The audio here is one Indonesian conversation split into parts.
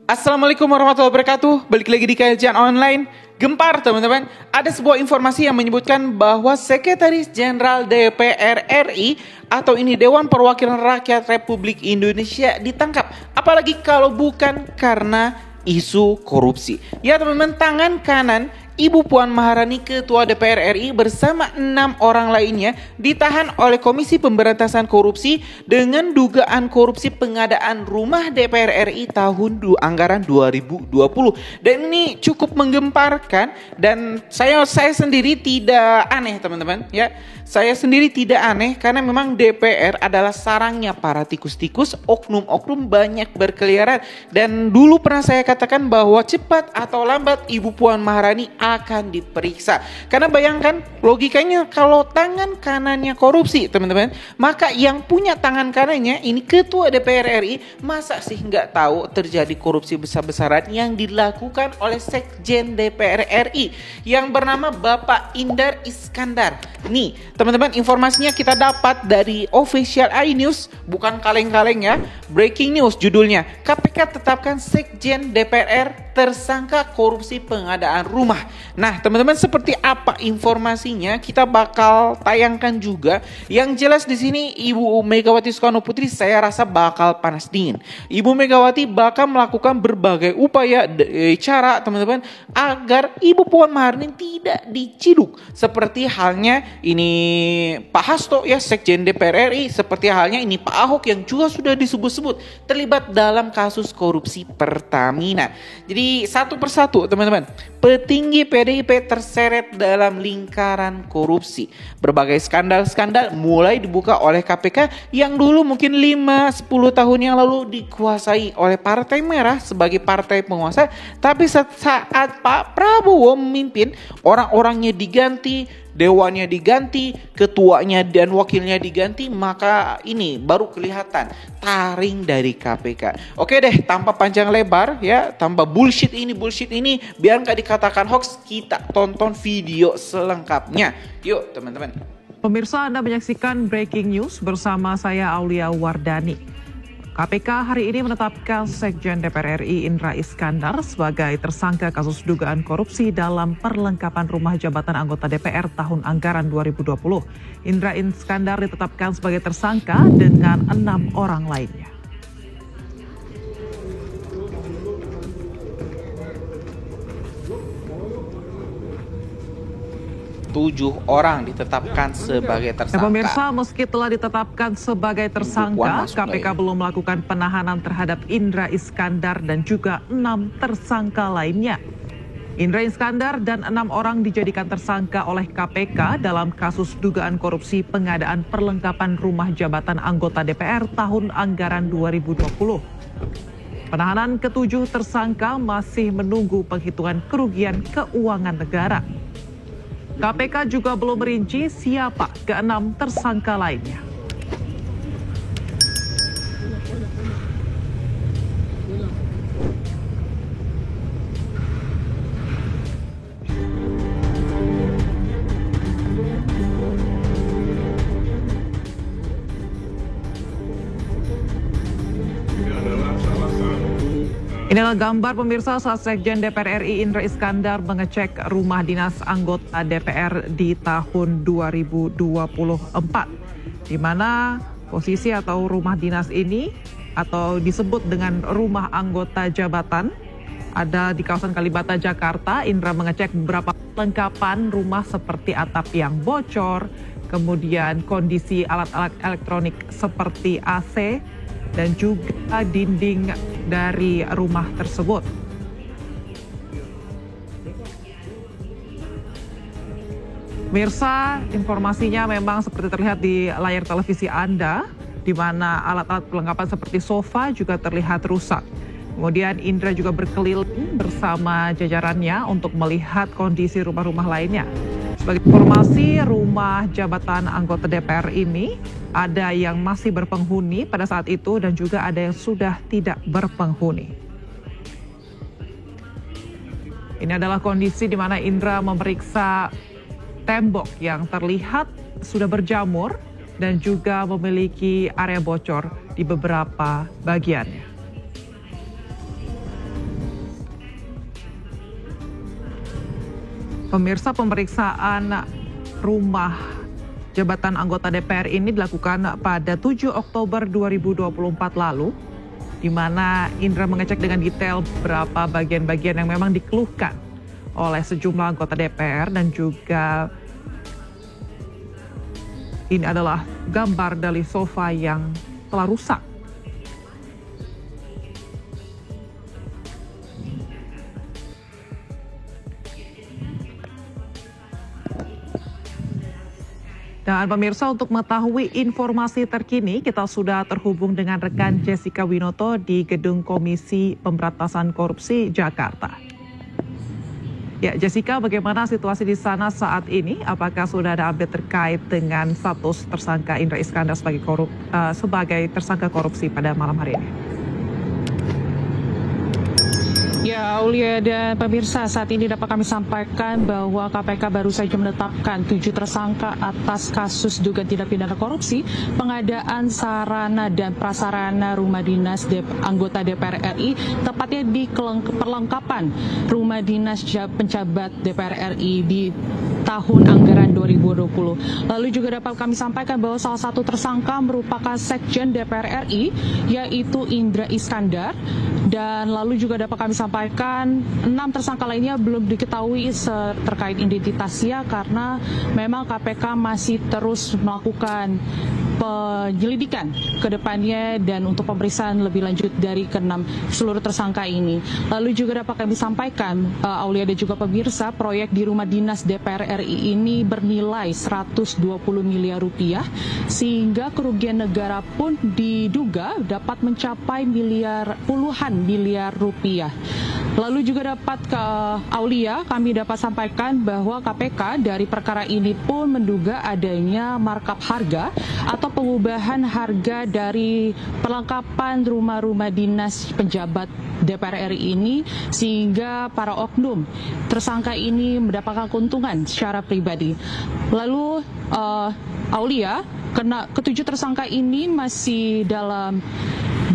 Assalamualaikum warahmatullahi wabarakatuh. Balik lagi di kajian online. Gempar teman-teman, ada sebuah informasi yang menyebutkan bahwa Sekretaris Jenderal DPR RI atau ini Dewan Perwakilan Rakyat Republik Indonesia ditangkap. Apalagi kalau bukan karena isu korupsi. Ya teman-teman, tangan kanan Ibu Puan Maharani Ketua DPR RI bersama 6 orang lainnya ditahan oleh Komisi Pemberantasan Korupsi dengan dugaan korupsi pengadaan rumah DPR RI tahun anggaran 2020. Dan ini cukup menggemparkan dan saya sendiri tidak aneh teman-teman ya. Saya sendiri tidak aneh karena memang DPR adalah sarangnya para tikus-tikus, oknum-oknum banyak berkeliaran. Dan dulu pernah saya katakan bahwa cepat atau lambat Ibu Puan Maharani akan diperiksa. Karena bayangkan logikanya kalau tangan kanannya korupsi teman-teman, maka yang punya tangan kanannya ini Ketua DPR RI, masa sih nggak tahu terjadi korupsi besar-besaran yang dilakukan oleh Sekjen DPR RI yang bernama Bapak Indar Iskandar. Nih teman-teman, informasinya kita dapat dari Official iNews, bukan kaleng-kaleng ya. Breaking news judulnya, KPK tetapkan Sekjen DPR tersangka korupsi pengadaan rumah. Nah teman-teman, seperti apa informasinya kita bakal tayangkan juga. Yang jelas di sini Ibu Megawati Soekarno Putri saya rasa bakal panas dingin. Ibu Megawati bakal melakukan berbagai upaya cara teman-teman agar Ibu Puan Maharani tidak diciduk. Seperti halnya ini Pak Hasto ya, Sekjen DPR RI, seperti halnya ini Pak Ahok yang juga sudah disebut-sebut terlibat dalam kasus korupsi Pertamina. Jadi satu persatu teman-teman, petinggi PDIP terseret dalam lingkaran korupsi. Berbagai skandal-skandal mulai dibuka oleh KPK yang dulu mungkin 5-10 tahun yang lalu dikuasai oleh Partai Merah sebagai partai penguasa. Tapi saat Pak Prabowo memimpin, orang-orangnya diganti, dewannya diganti, ketuanya dan wakilnya diganti, maka ini baru kelihatan taring dari KPK. Oke deh, tanpa panjang lebar ya, tanpa bullshit ini biar nggak dikatakan hoax, kita tonton video selengkapnya. Yuk teman-teman. Pemirsa, Anda menyaksikan Breaking News bersama saya Aulia Wardani. KPK hari ini menetapkan Sekjen DPR RI Indra Iskandar sebagai tersangka kasus dugaan korupsi dalam perlengkapan rumah jabatan anggota DPR tahun anggaran 2020. Indra Iskandar ditetapkan sebagai tersangka dengan 6 orang lainnya. Tujuh orang ditetapkan sebagai tersangka. Pemirsa, meski telah ditetapkan sebagai tersangka, KPK belum melakukan penahanan terhadap Indra Iskandar dan juga 6 tersangka lainnya. Indra Iskandar dan 6 orang dijadikan tersangka oleh KPK dalam kasus dugaan korupsi pengadaan perlengkapan rumah jabatan anggota DPR tahun anggaran 2020. Penahanan ketujuh tersangka masih menunggu penghitungan kerugian keuangan negara. KPK juga belum merinci siapa ke-6 tersangka lainnya. Inilah gambar pemirsa saat Sekjen DPR RI Indra Iskandar mengecek rumah dinas anggota DPR di tahun 2024. Di mana posisi atau rumah dinas ini atau disebut dengan rumah anggota jabatan ada di kawasan Kalibata, Jakarta. Indra mengecek beberapa perlengkapan rumah seperti atap yang bocor, kemudian kondisi alat-alat elektronik seperti AC, dan juga dinding dari rumah tersebut. Mirsa, informasinya memang seperti terlihat di layar televisi Anda, di mana alat-alat perlengkapan seperti sofa juga terlihat rusak. Kemudian Indra juga berkeliling bersama jajarannya untuk melihat kondisi rumah-rumah lainnya. Sebagai informasi, rumah jabatan anggota DPR ini ada yang masih berpenghuni pada saat itu dan juga ada yang sudah tidak berpenghuni. Ini adalah kondisi di mana Indra memeriksa tembok yang terlihat sudah berjamur dan juga memiliki area bocor di beberapa bagiannya. Pemirsa, pemeriksaan rumah jabatan anggota DPR ini dilakukan pada 7 Oktober 2024 lalu, di mana Indra mengecek dengan detail berapa bagian-bagian yang memang dikeluhkan oleh sejumlah anggota DPR, dan juga ini adalah gambar dari sofa yang telah rusak. Dan pemirsa, untuk mengetahui informasi terkini, kita sudah terhubung dengan rekan Jessica Winoto di Gedung Komisi Pemberantasan Korupsi Jakarta. Ya, Jessica, bagaimana situasi di sana saat ini? Apakah sudah ada update terkait dengan status tersangka Indra Iskandar sebagai tersangka korupsi pada malam hari ini? Ya, Aulia dan pemirsa, saat ini dapat kami sampaikan bahwa KPK baru saja menetapkan 7 tersangka atas kasus dugaan tindak pidana korupsi, pengadaan sarana dan prasarana rumah dinas anggota DPR RI, tepatnya di perlengkapan rumah dinas penjabat DPR RI di tahun anggaran 2020. Lalu juga dapat kami sampaikan bahwa salah satu tersangka merupakan Sekjen DPR RI, yaitu Indra Iskandar. Dan lalu juga dapat kami sampaikan 6 tersangka lainnya belum diketahui terkait identitasnya, karena memang KPK masih terus melakukan penyelidikan ke depannya dan untuk pemeriksaan lebih lanjut dari ke-6 seluruh tersangka ini. Lalu juga dapat kami sampaikan, Aulia dan juga pemirsa, proyek di rumah dinas DPR RI ini bernilai 120 miliar rupiah, sehingga kerugian negara pun diduga dapat mencapai puluhan miliar rupiah. Lalu juga dapat Aulia, kami dapat sampaikan bahwa KPK dari perkara ini pun menduga adanya markup harga atau pengubahan harga dari perlengkapan rumah-rumah dinas penjabat DPR RI ini, sehingga para oknum tersangka ini mendapatkan keuntungan secara pribadi. Lalu Aulia, ketujuh tersangka ini masih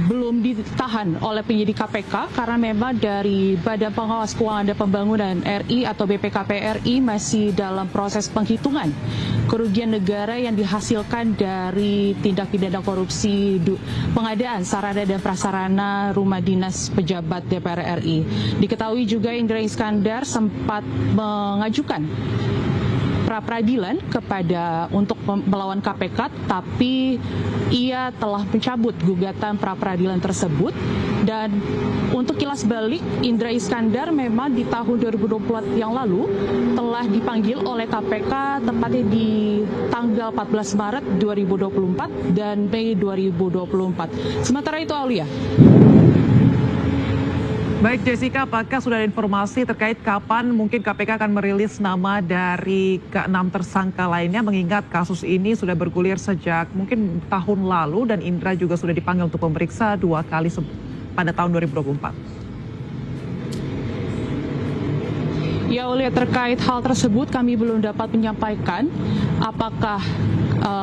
belum ditahan oleh penyidik KPK karena memang dari Badan Pengawas Keuangan dan Pembangunan RI atau BPKP RI masih dalam proses penghitungan kerugian negara yang dihasilkan dari tindak pidana korupsi pengadaan sarana dan prasarana rumah dinas pejabat DPR RI. Diketahui juga Indra Iskandar sempat mengajukan pra-peradilan untuk melawan KPK, tapi ia telah mencabut gugatan pra-peradilan tersebut. Dan untuk kilas balik, Indra Iskandar memang di tahun 2024 yang lalu telah dipanggil oleh KPK tepatnya di tanggal 14 Maret 2024 dan Mei 2024. Sementara itu, Aulia. Baik Jessica, apakah sudah ada informasi terkait kapan mungkin KPK akan merilis nama dari ke-6 tersangka lainnya, mengingat kasus ini sudah bergulir sejak mungkin tahun lalu dan Indra juga sudah dipanggil untuk pemeriksa 2 kali pada tahun 2024. Ya, oleh terkait hal tersebut kami belum dapat menyampaikan apakah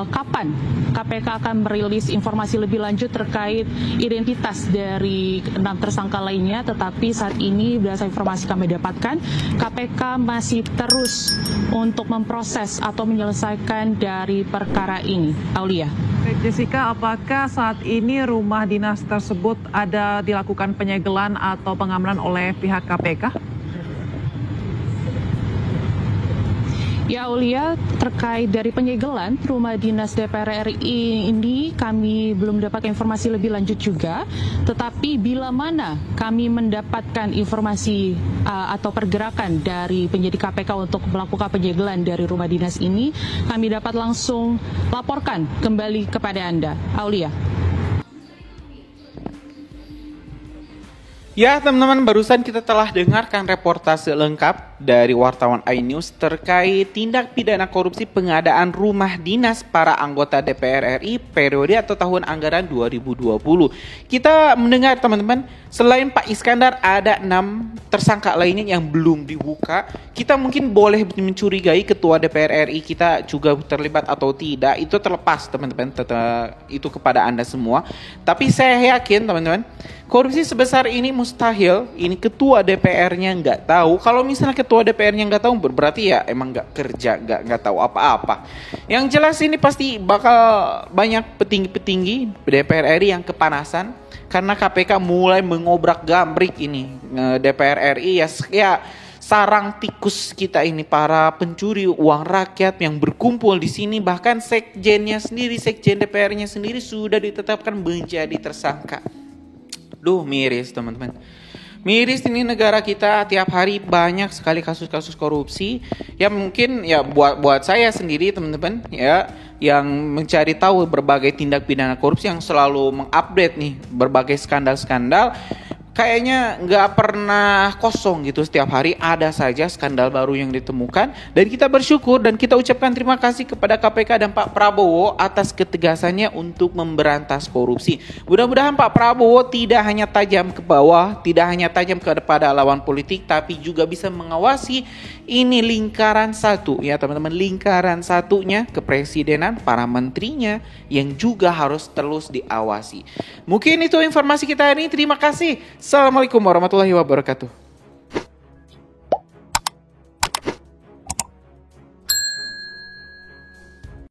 kapan KPK akan merilis informasi lebih lanjut terkait identitas dari 6 tersangka lainnya, tetapi saat ini berdasarkan informasi kami dapatkan, KPK masih terus untuk memproses atau menyelesaikan dari perkara ini. Aulia. Jessica, apakah saat ini rumah dinas tersebut ada dilakukan penyegelan atau pengamanan oleh pihak KPK? Ya, Aulia, terkait dari penyegelan rumah dinas DPR RI ini kami belum mendapatkan informasi lebih lanjut juga, tetapi bila mana kami mendapatkan informasi atau pergerakan dari penyidik KPK untuk melakukan penyegelan dari rumah dinas ini, kami dapat langsung laporkan kembali kepada Anda. Aulia. Ya teman-teman, barusan kita telah dengarkan reportase lengkap dari wartawan iNews terkait tindak pidana korupsi pengadaan rumah dinas para anggota DPR RI periode atau tahun anggaran 2020. Kita mendengar teman-teman, selain Pak Iskandar ada 6 tersangka lainnya yang belum dibuka. Kita mungkin boleh mencurigai ketua DPR RI kita juga terlibat atau tidak, itu terlepas teman-teman, itu kepada Anda semua. Tapi saya yakin teman-teman, korupsi sebesar ini mustahil, ini ketua DPR-nya nggak tahu. Kalau misalnya ketua ketua DPR-nya nggak tahu, berarti ya emang nggak kerja, nggak tahu apa-apa. Yang jelas ini pasti bakal banyak petinggi-petinggi DPR RI yang kepanasan karena KPK mulai mengobrak-gambrik ini DPR RI ya sarang tikus kita ini, para pencuri uang rakyat yang berkumpul di sini. Bahkan sekjen DPR-nya sendiri sudah ditetapkan menjadi tersangka. Duh, miris teman-teman. Miris ini negara kita, tiap hari banyak sekali kasus-kasus korupsi. Ya mungkin ya buat saya sendiri teman-teman ya, yang mencari tahu berbagai tindak pidana korupsi, yang selalu mengupdate nih berbagai skandal-skandal, kayaknya nggak pernah kosong gitu. Setiap hari ada saja skandal baru yang ditemukan. Dan kita bersyukur dan kita ucapkan terima kasih kepada KPK dan Pak Prabowo atas ketegasannya untuk memberantas korupsi. Mudah-mudahan Pak Prabowo tidak hanya tajam ke bawah, tidak hanya tajam kepada lawan politik, tapi juga bisa mengawasi ini lingkaran satu ya teman-teman, lingkaran satunya kepresidenan, para menterinya yang juga harus terus diawasi. Mungkin itu informasi kita hari ini. Terima kasih. Assalamualaikum warahmatullahi wabarakatuh.